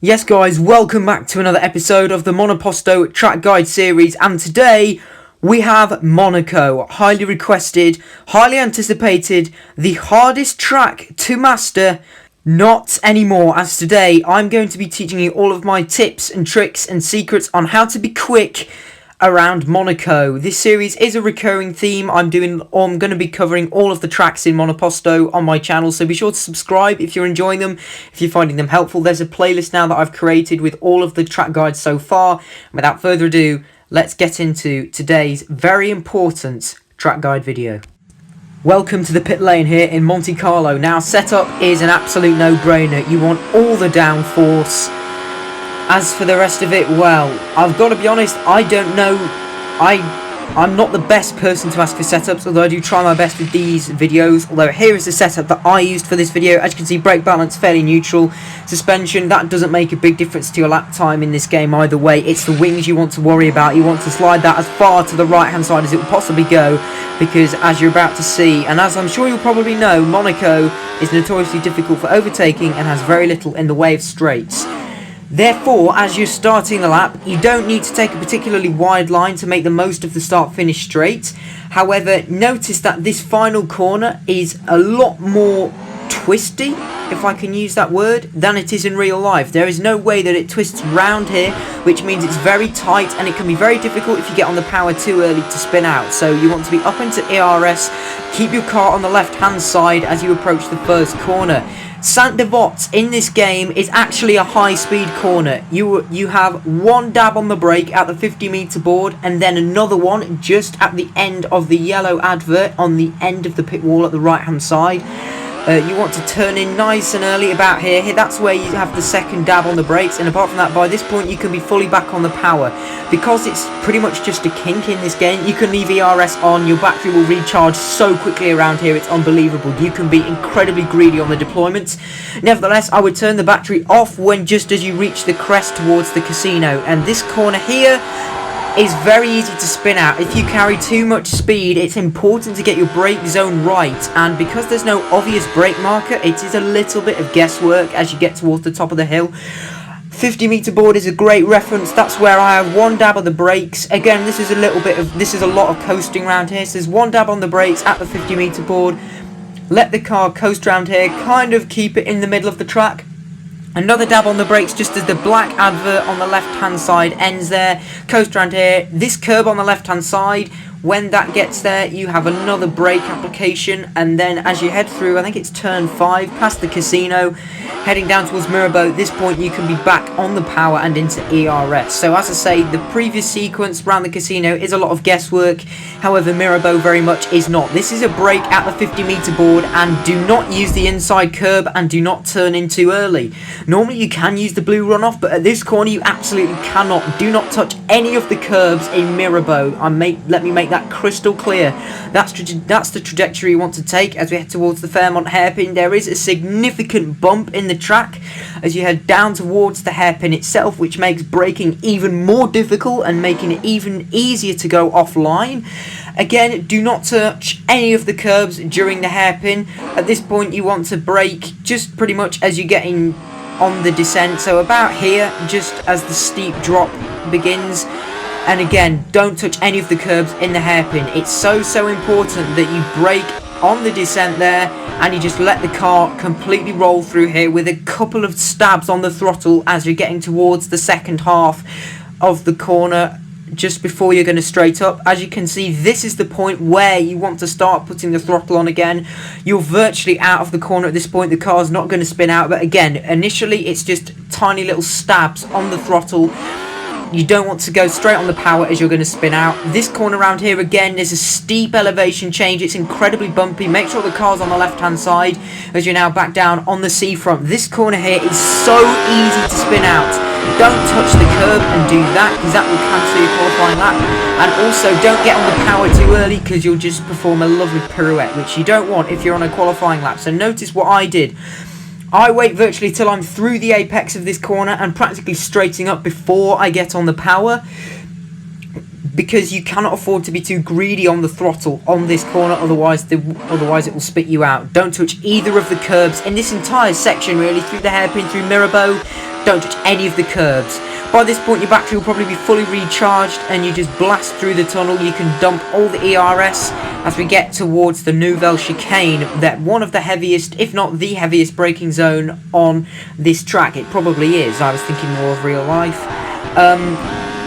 Yes guys, welcome back to another episode of the MONOPOSTO track guide series, and today we have Monaco, highly requested, highly anticipated, the hardest track to master. Not anymore, as today I'm going to be teaching you all of my tips and tricks and secrets on how to be quick around Monaco. This series is a recurring theme. I'm going to be covering all of the tracks in MONOPOSTO on my channel, so be sure to subscribe if you're enjoying them, if you're finding them helpful. There's a playlist now that I've created with all of the track guides so far. Without further ado, let's get into today's very important track guide video. Welcome to the pit lane here in Monte Carlo. Now, setup is an absolute no-brainer. You want all the downforce. As for the rest of it, well, I've got to be honest, I don't know. I'm not the best person to ask for setups, although I do try my best with these videos. Although here is the setup that I used for this video. As you can see, brake balance fairly neutral. Suspension, that doesn't make a big difference to your lap time in this game either way. It's the wings you want to worry about. You want to slide that as far to the right hand side as it will possibly go, because as you're about to see, and as I'm sure you'll probably know, Monaco is notoriously difficult for overtaking and has very little in the way of straights. Therefore, as you're starting the lap, you don't need to take a particularly wide line to make the most of the start-finish straight. However, notice that this final corner is a lot more twisty, if I can use that word, than it is in real life. There is no way that it twists round here, which means it's very tight, and it can be very difficult if you get on the power too early to spin out. So you want to be up into ERS, keep your car on the left-hand side as you approach the first corner. Saint-Devote in this game is actually a high-speed corner. You have one dab on the brake at the 50-meter board, and then another one just at the end of the yellow advert on the end of the pit wall at the right-hand side. You want to turn in nice and early about here. That's where you have the second dab on the brakes, and apart from that, by this point you can be fully back on the power. Because it's pretty much just a kink in this game, you can leave ERS on, your battery will recharge so quickly around here, it's unbelievable. You can be incredibly greedy on the deployments. Nevertheless, I would turn the battery off when just as you reach the crest towards the casino, and this corner here is very easy to spin out. If you carry too much speed, it's important to get your brake zone right, and because there's no obvious brake marker, it is a little bit of guesswork as you get towards the top of the hill. 50-meter board is a great reference. That's where I have one dab of the brakes. Again, this is a lot of coasting around here. So there's one dab on the brakes at the 50-meter board. Let the car coast around here, kind of keep it in the middle of the track. Another dab on the brakes just as the black advert on the left-hand side ends there. Coast around here. This curb on the left-hand side, when that gets there, you have another brake application. And then as you head through, I think it's turn 5, past the casino, heading down towards Mirabeau, at this point you can be back on the power and into ERS. So as I say, the previous sequence around the casino is a lot of guesswork. However, Mirabeau very much is not. This is a brake at the 50-meter board, and do not use the inside curb and do not turn in too early. Normally you can use the blue runoff, but at this corner you absolutely cannot. Do not touch any of the curbs in Mirabeau. Let me make that crystal clear. That's the trajectory you want to take as we head towards the Fairmont hairpin. There is a significant bump in the track as you head down towards the hairpin itself, which makes braking even more difficult and making it even easier to go offline. Again, do not touch any of the curbs during the hairpin. At this point you want to brake just pretty much as you're getting on the descent, so about here, just as the steep drop begins. And again, don't touch any of the curbs in the hairpin. It's so important that you brake on the descent there, and you just let the car completely roll through here with a couple of stabs on the throttle as you're getting towards the second half of the corner, just before you're going to straight up. As you can see, this is the point where you want to start putting the throttle on again. You're virtually out of the corner at this point. The car's not going to spin out, but again, initially it's just tiny little stabs on the throttle. You don't want to go straight on the power as you're going to spin out. This corner around here, again, there's a steep elevation change. It's incredibly bumpy. Make sure the car's on the left-hand side as you're now back down on the seafront. This corner here is so easy to spin out. Don't touch the curb and do that, because that will cancel your qualifying lap. And also, don't get on the power too early, because you'll just perform a lovely pirouette, which you don't want if you're on a qualifying lap. So notice what I did. I wait virtually till I'm through the apex of this corner and practically straightening up before I get on the power, because you cannot afford to be too greedy on the throttle on this corner, otherwise it will spit you out. Don't touch either of the curbs in this entire section, really, through the hairpin, through Mirabeau. don't touch any of the curbs. By this point your battery will probably be fully recharged and you just blast through the tunnel. You can dump all the ERS as we get towards the Nouvelle Chicane, that one of the heaviest, if not the heaviest braking zone on this track. It probably is, I was thinking more of real life.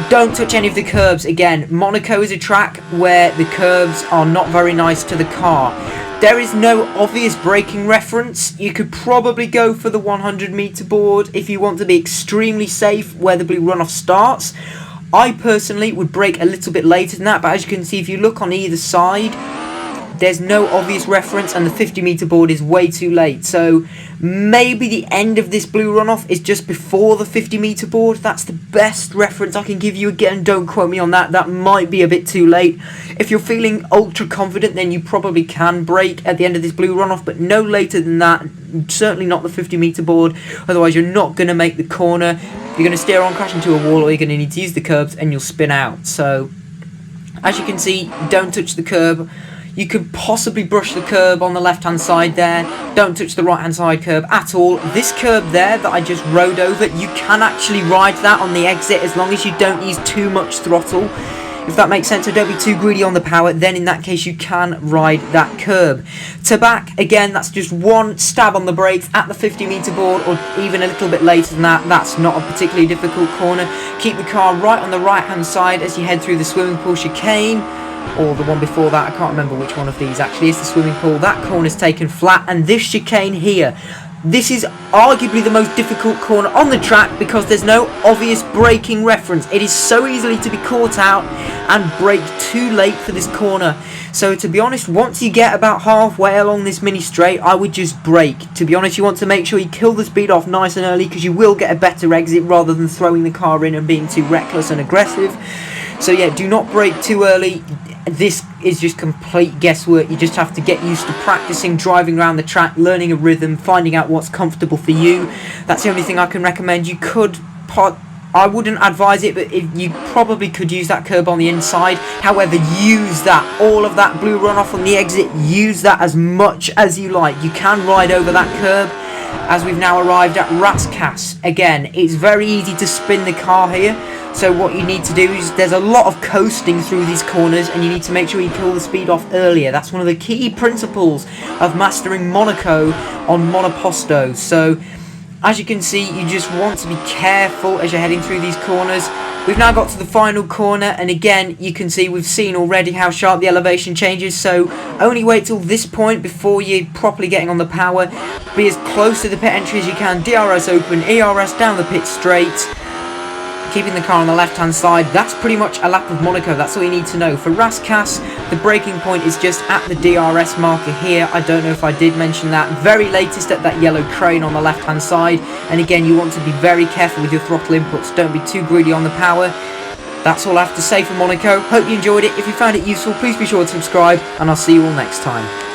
Don't touch any of the curbs. Again, Monaco is a track where the curbs are not very nice to the car. There is no obvious braking reference. You could probably go for the 100 meter board if you want to be extremely safe where the blue runoff starts. I personally would brake a little bit later than that, but as you can see, if you look on either side, there's no obvious reference and the 50 meter board is way too late. So maybe the end of this blue runoff is just before the 50 meter board. That's the best reference I can give you. Again, don't quote me on that. That might be a bit too late. If you're feeling ultra confident, then you probably can brake at the end of this blue runoff, but no later than that. Certainly not the 50 meter board. Otherwise, you're not going to make the corner. You're going to steer on, crash into a wall, or you're going to need to use the curbs and you'll spin out. So as you can see, don't touch the curb. You could possibly brush the curb on the left-hand side there. Don't touch the right-hand side curb at all. This curb there that I just rode over, you can actually ride that on the exit as long as you don't use too much throttle. If that makes sense, so don't be too greedy on the power, then in that case you can ride that curb. To back, again, that's just one stab on the brakes at the 50 meter board, or even a little bit later than that. That's not a particularly difficult corner. Keep the car right on the right-hand side as you head through the swimming pool chicane. Or the one before that, I can't remember which one of these actually is the swimming pool. That corner's taken flat, and this chicane here, this is arguably the most difficult corner on the track because there's no obvious braking reference. It is so easily to be caught out and brake too late for this corner. So to be honest, once you get about halfway along this mini straight, I would just brake. To be honest, you want to make sure you kill the speed off nice and early because you will get a better exit rather than throwing the car in and being too reckless and aggressive. So yeah, do not brake too early. This is just complete guesswork. You just have to get used to practicing driving around the track, learning a rhythm, finding out what's comfortable for you. That's the only thing I can recommend. You could I wouldn't advise it, but you probably could use that curb on the inside. However, use that, all of that blue runoff on the exit, use that as much as you like. You can ride over that curb. As we've now arrived at Rascasse. Again, it's very easy to spin the car here. So what you need to do is, there's a lot of coasting through these corners and you need to make sure you kill the speed off earlier. That's one of the key principles of mastering Monaco on Monoposto. So as you can see, you just want to be careful as you're heading through these corners. We've now got to the final corner, and again you can see we've seen already how sharp the elevation changes, so only wait till this point before you're properly getting on the power. Be as close to the pit entry as you can, DRS open, ERS down the pit straight, keeping the car on the left hand side. That's pretty much a lap of Monaco. That's all you need to know. For Rascasse, the braking point is just at the DRS marker here. I don't know if I did mention that. Very latest at that yellow crane on the left hand side, and again you want to be very careful with your throttle inputs. Don't be too greedy on the power. That's all I have to say for Monaco. Hope you enjoyed it. If you found it useful, please be sure to subscribe, and I'll see you all next time.